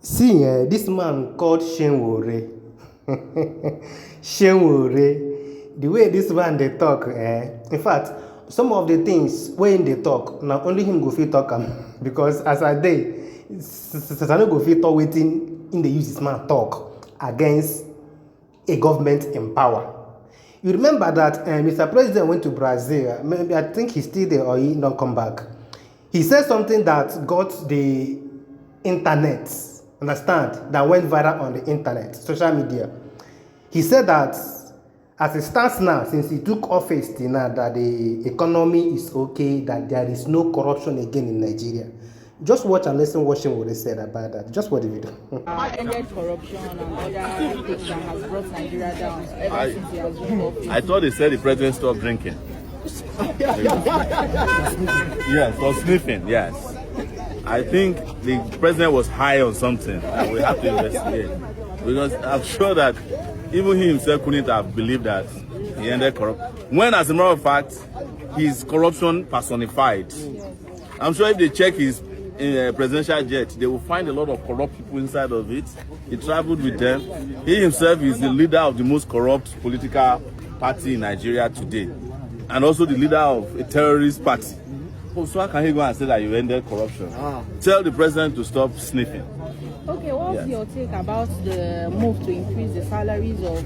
See, this man called Sowore. Sowore, the way this man they talk, in fact, some of the things when they talk, now only him go fit talk because as I dey, I no go fit talk waiting in the use this man talk against a government in power. You remember that Mr. President went to Brazil. Maybe I think he's still there or he don't come back. He said something that got the internet, understand, that went viral on the internet, social media. He said that as it stands now, since he took office till now, that the economy is okay, that there is no corruption again in Nigeria. Just watch and listen what Sowore said about that. Just watch the video. Ended corruption and other things that has brought Nigeria down ever since he has been office. I thought they said the president stopped drinking. Yes, or sniffing, yes. I think the president was high on something and we have to investigate. Because I'm sure that even he himself couldn't have believed that he ended corruption. When, as a matter of fact, his corruption personified. I'm sure if they check his presidential jet, they will find a lot of corrupt people inside of it. He traveled with them. He himself is the leader of the most corrupt political party in Nigeria today, and also the leader of a terrorist party. So how can he go and say that you ended corruption? Tell the president to stop sniffing. Okay, what's your take about the move to increase the salaries of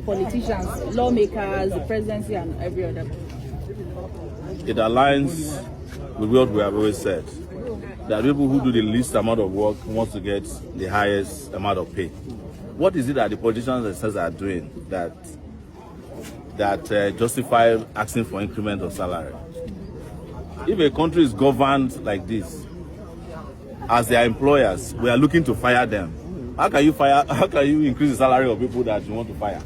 politicians, lawmakers, the presidency, and every other? It aligns with what we have always said, that people who do the least amount of work want to get the highest amount of pay. What is it that the politicians themselves are doing that justify asking for increment of salary? If a country is governed like this, as their employers, we are looking to fire them. How can you increase the salary of people that you want to fire?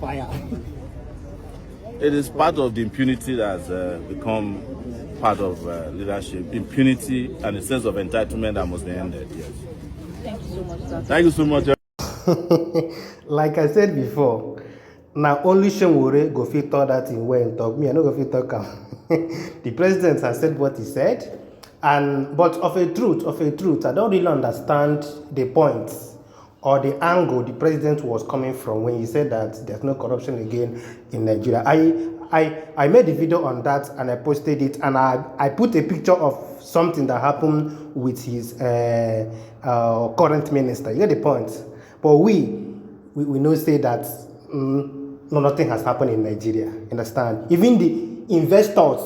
It is part of the impunity that has become part of leadership. Impunity and a sense of entitlement that must be ended. Yes. Thank you so much, sir. Thank you so much. Like I said before, now only Sowore go fit talk that in way and talk. Me, I no go fit talk. The president has said what he said, but of a truth, I don't really understand the points or the angle the president was coming from when he said that there's no corruption again in Nigeria. I made a video on that and I posted it, and I put a picture of something that happened with his current minister. You get the point? But we know say that nothing has happened in Nigeria. Understand? Even the investors,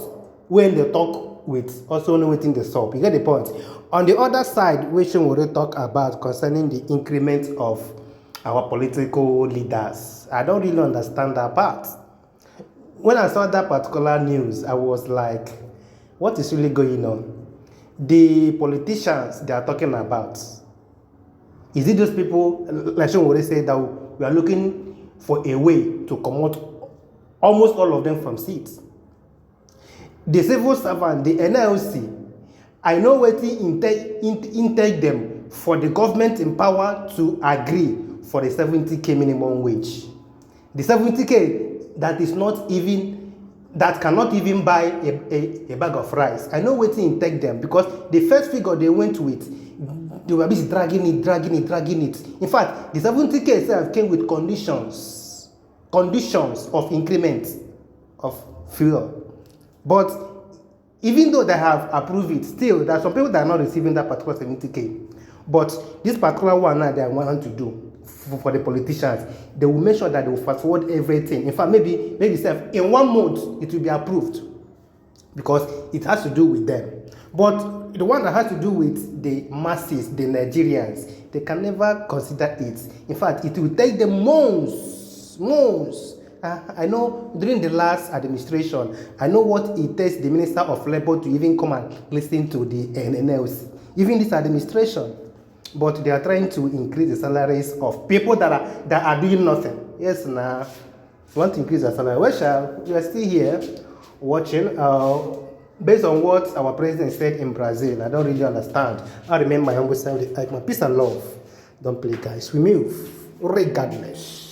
when they talk with, also know within the sub. You get the point? On the other side, we should talk about concerning the increment of our political leaders. I don't really understand that part. When I saw that particular news, I was like, what is really going on? The politicians they are talking about, is it those people, like Sowore said, that we are looking for a way to promote almost all of them from seats? The civil servant, the NLC, I know what intake them for the government in power to agree for the 70k minimum wage. The 70k that is not even, that cannot even buy a bag of rice. I know what intake them because the first figure they went with, they were busy dragging it. In fact, the 70k itself came with conditions of increment of fuel. But even though they have approved it, still there are some people that are not receiving that particular 70k. But this particular one now they want to do for the politicians, they will make sure that they will fast forward everything. In fact, maybe in 1 month it will be approved because it has to do with them. But the one that has to do with the masses, the Nigerians, they can never consider it. In fact, it will take them months. I know during the last administration, I know what it takes the Minister of Labour to even come and listen to the NLC. Even this administration. But they are trying to increase the salaries of people that are doing nothing. Yes, now, you want to increase the salary. Well, you are still here watching. Based on what our president said in Brazil, I don't really understand. I remember my humble self, like my peace and love. Don't play, guys. We move regardless.